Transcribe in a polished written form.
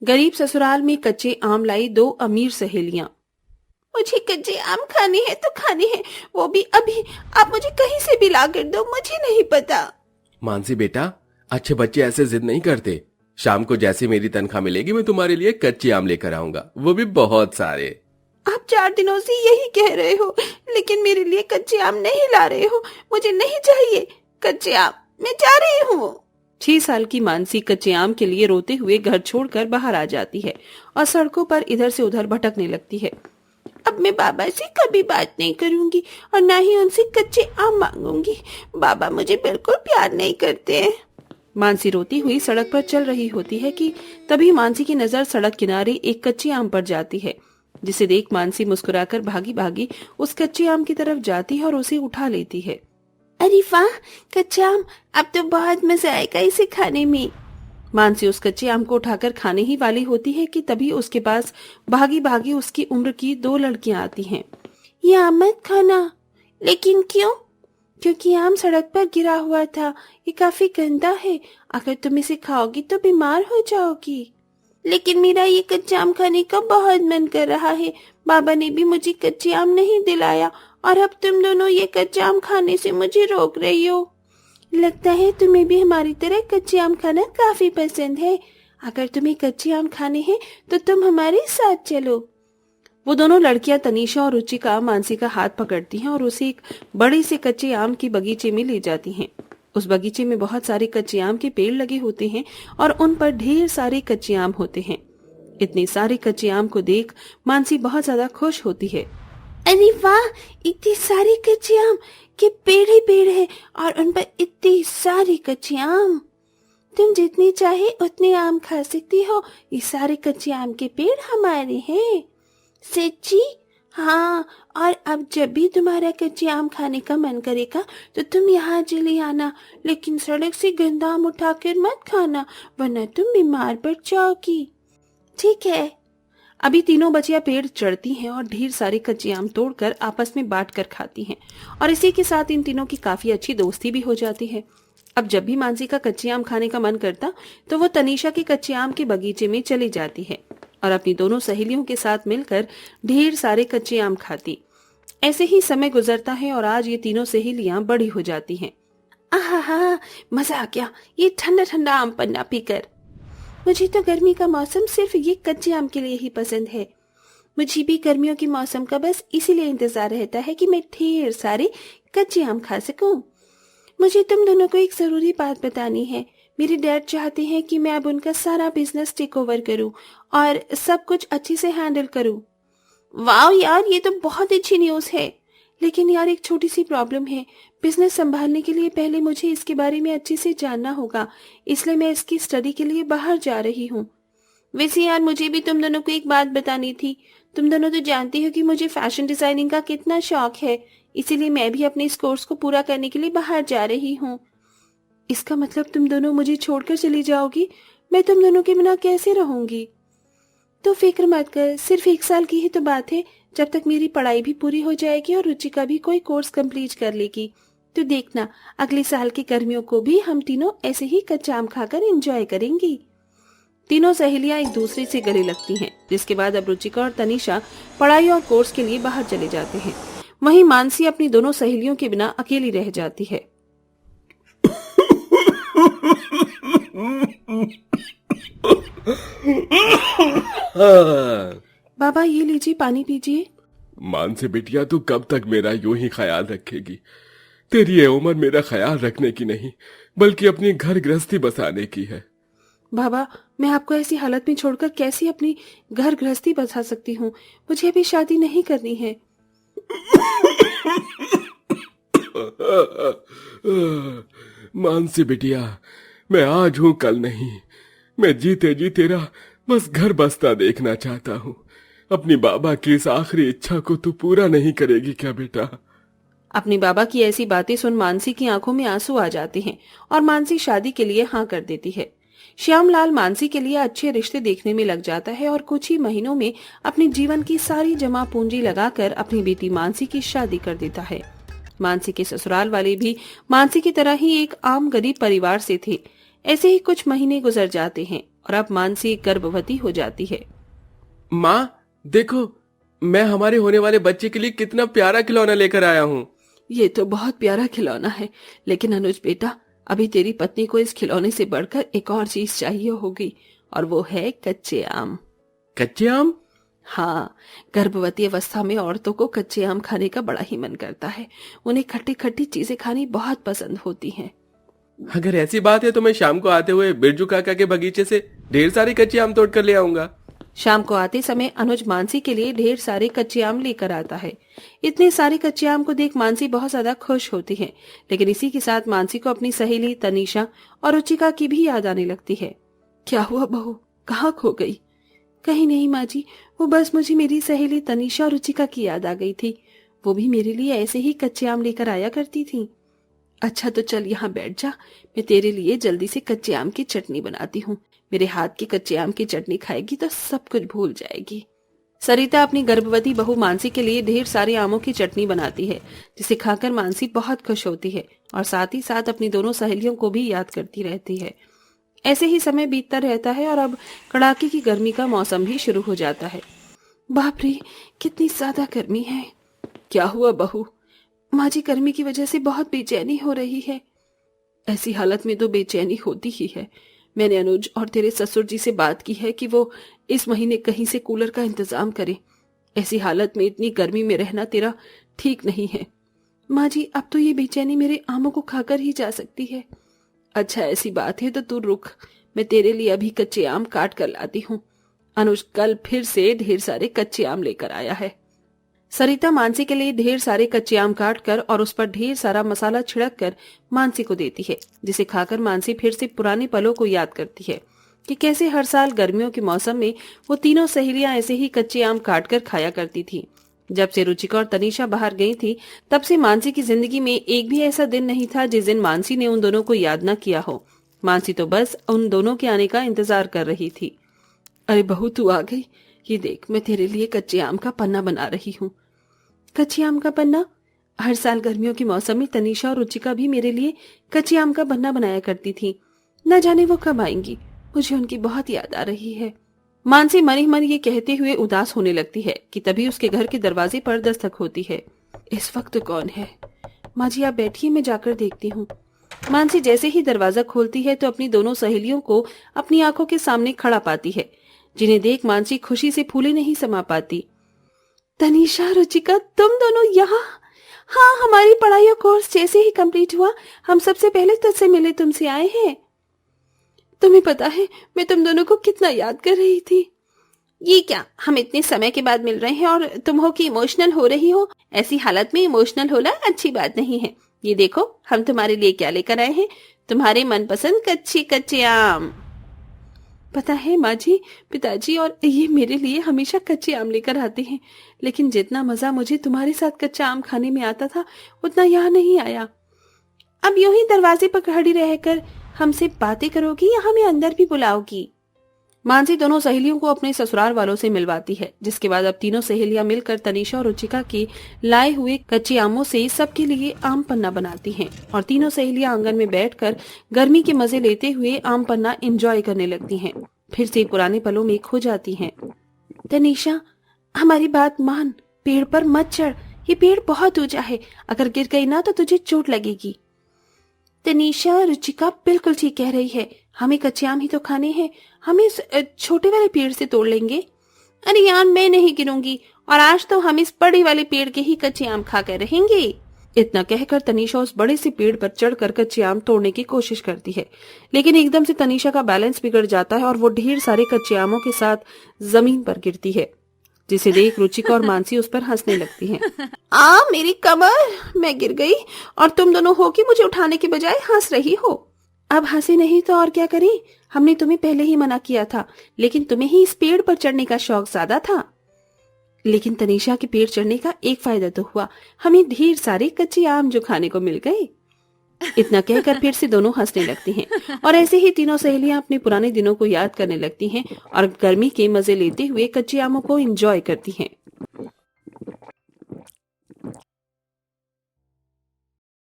गरीब ससुराल में कच्चे आम लाई दो अमीर सहेलियां। मुझे कच्चे आम खाने हैं तो खाने हैं, वो भी अभी। आप मुझे कहीं से भी ला कर दो, मुझे नहीं पता। मानसी बेटा, अच्छे बच्चे ऐसे जिद नहीं करते। शाम को जैसे मेरी तनख्वाह मिलेगी मैं तुम्हारे लिए कच्चे आम लेकर आऊंगा, वो भी बहुत सारे। आप 4 दिनों से यही कह रहे हो, लेकिन मेरे लिए कच्चे आम नहीं ला रहे हो। मुझे नहीं चाहिए कच्चे आम, मैं जा रही हूँ। 6 साल की मानसी कच्चे आम के लिए रोते हुए घर छोड़कर बाहर आ जाती है और सड़कों पर इधर से उधर भटकने लगती है। अब मैं बाबा से कभी बात नहीं करूंगी और ना ही उनसे कच्चे आम मांगूंगी। बाबा मुझे बिल्कुल प्यार नहीं करते हैं। मानसी रोती हुई सड़क पर चल रही होती है कि तभी मानसी की नजर सड़क किनारे एक कच्चे आम पर जाती है, जिसे देख मानसी मुस्कुराकर भागी भागी उस कच्चे आम की तरफ जाती है और उसे उठा लेती है। अरे वाह, कच्चा आम, अब तो बहुत मजा आएगा इसे खाने में। मानसी उस कच्चे आम को उठाकर खाने ही वाली होती है कि तभी उसके पास भागी भागी उसकी उम्र की 2 लड़कियां आती हैं। ये आम मत खाना। लेकिन क्यों? क्योंकि आम सड़क पर गिरा हुआ था, ये काफी गंदा है। अगर तुम इसे खाओगी तो बीमार हो जाओगी। लेकिन मेरा ये कच्चा आम खाने का बहुत मन कर रहा है। बाबा ने भी मुझे कच्चे आम नहीं दिलाया और अब तुम दोनों ये कच्चा आम खाने से मुझे रोक रही हो। लगता है तुम्हें भी हमारी तरह कच्चे आम खाना काफी पसंद है। अगर तुम्हें कच्चे आम खाने हैं तो तुम हमारे साथ चलो। वो दोनों लड़कियां तनीषा और रुचिका मानसी का हाथ पकड़ती हैं और उसे एक बड़े से कच्चे आम की बगीचे में ले जाती हैं। उस बगीचे में बहुत सारे कच्चे आम के पेड़ लगे होते हैं और उन पर ढेर सारे कच्चे आम होते हैं। इतने सारे कच्चे आम को देख मानसी बहुत ज्यादा खुश होती है। अरे वाह, इतने सारे कच्चे आम के पेड़ ही पेड़ है और उन पर इतने सारे कच्चे आम। तुम जितने चाहे उतने आम खा सकती हो। ये सारे कच्चे आम के पेड़ हमारे हैं। सच्ची? हाँ, और अब जब भी तुम्हारा कच्चे आम खाने का मन करेगा तो तुम यहाँ चले आना, लेकिन सड़क से गंदा आम उठाकर मत खाना, वरना तुम बीमार पड़ जाओगी। ठीक है। अभी तीनों बच्चियां पेड़ चढ़ती हैं और ढेर सारे कच्चे आम तोड़कर आपस में बांटकर खाती हैं और इसी के साथ इन तीनों की काफी अच्छी दोस्ती भी हो जाती है। अब जब भी मानसी का कच्चे आम खाने का मन करता तो वो तनीषा के कच्चे आम के बगीचे में चली जाती है और अपनी दोनों सहेलियों के साथ मिलकर ढेर सारे कच्चे आम खाती। ऐसे ही समय गुजरता है और आज ये तीनों सहेलियां बड़ी हो जाती हैं। आहा, मजा आ गया ये ठंडा ठंडा आम पन्ना पीकर। मुझे तो गर्मी का मौसम सिर्फ ये कच्चे आम के लिए ही पसंद है। मुझे भी गर्मियों के मौसम का बस इसीलिए इंतजार रहता है कि मैं ढेर सारे कच्चे आम खा सकूं। मुझे तुम दोनों को एक जरूरी बात बतानी है। मेरे डैड चाहते हैं कि मैं अब उनका सारा बिजनेस टेक ओवर करूं और सब कुछ अच्छे से हैंडल करूं। वाह यार, ये तो बहुत अच्छी न्यूज़ है। लेकिन यार एक छोटी सी प्रॉब्लम है। बिजनेस संभालने के लिए पहले मुझे इसके बारे में अच्छे से जानना होगा, इसलिए मैं इसकी स्टडी के लिए बाहर जा रही हूँ। वैसे यार मुझे भी तुम दोनों को एक बात बतानी थी। तुम दोनों तो जानती हो कि मुझे फैशन डिजाइनिंग का कितना शौक है, इसीलिए मैं भी अपने इस कोर्स को पूरा करने के लिए बाहर जा रही हूँ। इसका मतलब तुम दोनों मुझे छोड़कर चली जाओगी? मैं तुम दोनों के बिना कैसे रहूंगी? तो फिक्र मत कर, सिर्फ 1 साल की ही तो बात है। जब तक मेरी पढ़ाई भी पूरी हो जाएगी और रुचिका भी कोई कोर्स कंप्लीट कर लेगी तो देखना, अगले साल की गर्मियों को भी हम तीनों ऐसे ही कच्चा आम खाकर एंजॉय करेंगी। तीनों सहेलियां एक दूसरे से गले लगती हैं, जिसके बाद अब रुचिका और तनीषा पढ़ाई और कोर्स के लिए बाहर चले जाते हैं। वहीं मानसी अपनी दोनों सहेलियों के बिना अकेली रह जाती है। बाबा ये लीजिए, पानी पीजिए। मानसी बिटिया, तू कब तक मेरा यूं ही ख्याल रखेगी? तेरी ये उम्र मेरा ख्याल रखने की नहीं बल्कि अपनी घर गृहस्थी बसाने की है। बाबा, मैं आपको ऐसी हालत में छोड़कर कैसे अपनी घर गृहस्थी बसा सकती हूँ? मुझे अभी शादी नहीं करनी है। मानसी बिटिया, मैं आज हूं कल नहीं। मैं जीते जी तेरा बस घर बसता देखना चाहता हूँ। अपनी बाबा की इस आखिरी इच्छा को तू पूरा नहीं करेगी क्या बेटा? अपनी बाबा की ऐसी बातें सुन मानसी की आंखों में आंसू आ जाते हैं और मानसी शादी के लिए हाँ कर देती है। श्यामलाल मानसी के लिए अच्छे रिश्ते देखने में लग जाता है और कुछ ही महीनों में अपने जीवन की सारी जमा पूंजी लगाकर अपनी बेटी मानसी की शादी कर देता है। मानसी के ससुराल वाले भी मानसी की तरह ही एक आम गरीब परिवार से थे। ऐसे ही कुछ महीने गुजर जाते हैं और अब मानसी गर्भवती हो जाती है। माँ देखो, मैं हमारे होने वाले बच्चे के लिए कितना प्यारा खिलौना लेकर आया हूँ। ये तो बहुत प्यारा खिलौना है, लेकिन अनुज बेटा, अभी तेरी पत्नी को इस खिलौने से बढ़कर एक और चीज चाहिए होगी, और वो है कच्चे आम। कच्चे आम? हाँ, गर्भवती अवस्था में औरतों को कच्चे आम खाने का बड़ा ही मन करता है। उन्हें खट्टी खट्टी चीजें खानी बहुत पसंद होती हैं। अगर ऐसी बात है तो मैं शाम को आते हुए बिरजू काका के बगीचे से ढेर सारे कच्चे आम तोड़ कर ले आऊंगा। शाम को आते समय अनुज मानसी के लिए ढेर सारे कच्चे आम लेकर आता है। इतने सारे कच्चे आम को देख मानसी बहुत ज्यादा खुश होती है, लेकिन इसी के साथ मानसी को अपनी सहेली तनीषा और रुचिका की भी याद आने लगती है। क्या हुआ बहू, कहाँ खो गई? कहीं नहीं माँ जी, वो बस मुझे मेरी सहेली तनीषा और रुचिका की याद आ गई थी। वो भी मेरे लिए ऐसे ही कच्चे आम लेकर आया करती थी। अच्छा तो चल यहाँ बैठ जा, मैं तेरे लिए जल्दी से कच्चे आम की चटनी बनाती हूँ। मेरे हाथ की कच्चे आम की चटनी खाएगी तो सब कुछ भूल जाएगी। सरिता अपनी गर्भवती बहू मानसी के लिए ढेर सारे आमों की चटनी बनाती है, जिसे खाकर मानसी बहुत खुश होती है और साथ ही साथ अपनी दोनों सहेलियों को भी याद करती रहती है। ऐसे ही समय बीतता रहता है और अब कड़ाके की गर्मी का मौसम भी शुरू हो जाता है। बाप रे, कितनी ज्यादा गर्मी है। क्या हुआ बहू? माँ जी, गर्मी की वजह से बहुत बेचैनी हो रही है। ऐसी हालत में तो बेचैनी होती ही है। मैंने अनुज और तेरे ससुर जी से बात की है कि वो इस महीने कहीं से कूलर का इंतजाम करें। ऐसी हालत में इतनी गर्मी में रहना तेरा ठीक नहीं है। माँ जी, अब तो ये बेचैनी मेरे आमों को खाकर ही जा सकती है। अच्छा ऐसी बात है तो तू रुक, मैं तेरे लिए अभी कच्चे आम काट कर लाती हूँ। अनुज कल फिर से ढेर सारे कच्चे आम लेकर आया है। सरिता मानसी के लिए ढेर सारे कच्चे आम काट कर और उस पर ढेर सारा मसाला छिड़क कर मानसी को देती है, जिसे खाकर मानसी फिर से पुराने पलों को याद करती है कि कैसे हर साल गर्मियों के मौसम में वो तीनों सहेलियां ऐसे ही कच्चे आम काट कर खाया करती थी। जब से रुचिका और तनीषा बाहर गई थी, तब से मानसी की जिंदगी में एक भी ऐसा दिन नहीं था जिस दिन मानसी ने उन दोनों को याद न किया हो। मानसी तो बस उन दोनों के आने का इंतजार कर रही थी। अरे बहू, तू आ गई। ये देख, मैं तेरे लिए कच्चे आम का पन्ना बना रही हूँ। कच्चे आम का पन्ना? हर साल गर्मियों के मौसम में तनीषा और रुचिका भी मेरे लिए कच्चे आम का पन्ना बनाया करती थी। न जाने वो कब आएंगी, मुझे उनकी बहुत याद आ रही है। मानसी मन ही मन ये कहते हुए उदास होने लगती है कि तभी उसके घर के दरवाजे पर दस्तक होती है। इस वक्त कौन है? माँ जी आप बैठिए, मैं जाकर देखती हूँ। मानसी जैसे ही दरवाजा खोलती है तो अपनी दोनों सहेलियों को अपनी आंखों के सामने खड़ा पाती है, जिन्हें देख मानसी खुशी से फूले नहीं समा पाती। तनीषा, रुचिका, तुम दोनों यहाँ? हाँ, हमारी पढ़ाई और कोर्स जैसे ही कंप्लीट हुआ, हम सबसे पहले तुझसे मिले तुमसे आए हैं। तुम्हें पता है मैं तुम दोनों को कितना याद कर रही थी। ये क्या, हम इतने समय के बाद मिल रहे हैं और तुम हो कि इमोशनल हो रही हो? ऐसी हालत में इमोशनल होना अच्छी बात नहीं है। ये देखो, हम तुम्हारे लिए क्या लेकर आए हैं, तुम्हारे मनपसंद कच्चे कच्चे आम। पता है माँ जी, पिताजी और ये मेरे लिए हमेशा कच्चे आम लेकर आते हैं, लेकिन जितना मजा मुझे तुम्हारे साथ कच्चा आम खाने में आता था उतना यहाँ नहीं आया। अब यूं ही दरवाजे पर खड़ी रहकर हमसे बातें करोगी या हमें अंदर भी बुलाओगी? मानसी दोनों सहेलियों को अपने ससुराल वालों से मिलवाती है, जिसके बाद अब तीनों सहेलियां मिलकर तनीषा और रुचिका के लाए हुए कच्चे आमों से सबके लिए आम पन्ना बनाती हैं और तीनों सहेलियां आंगन में बैठकर गर्मी के मजे लेते हुए आम पन्ना एंजॉय करने लगती हैं। फिर से पुराने पलों में खो जाती हैं। तनीषा, हमारी बात मान, पेड़ पर मत चढ़, ये पेड़ बहुत ऊंचा है, अगर गिर गई ना तो तुझे चोट लगेगी। तनीषा, रुचिका बिल्कुल ठीक कह रही है, हमें कच्चे आम ही तो खाने हैं, हम इस छोटे वाले पेड़ से तोड़ लेंगे। अरे यार, मैं नहीं गिरूंगी, और आज तो हम इस बड़े वाले पेड़ के ही कच्चे आम खाकर रहेंगे। इतना कहकर तनीषा उस बड़े से पेड़ पर चढ़कर कच्चे आम तोड़ने की कोशिश करती है, लेकिन एकदम से तनीषा का बैलेंस बिगड़ जाता है और वो ढेर सारे कच्चे आमों के साथ जमीन पर गिरती है, जिसे देख रुचिका और मानसी उस पर हंसने लगती हैं। मेरी कमर, मैं गिर गई और तुम दोनों हो कि मुझे उठाने के बजाय हंस रही हो। अब हंसे नहीं तो और क्या करें, हमने तुम्हें पहले ही मना किया था, लेकिन तुम्हें ही इस पेड़ पर चढ़ने का शौक ज्यादा था। लेकिन तनीषा के पेड़ चढ़ने का एक फायदा तो हुआ, हमें ढेर सारे कच्चे आम जो खाने को मिल गए। इतना कहकर फिर से दोनों हंसने लगती हैं और ऐसे ही तीनों सहेलियां अपने पुराने दिनों को याद करने लगती हैं और गर्मी के मजे लेते हुए कच्चे आमों को एंजॉय करती हैं।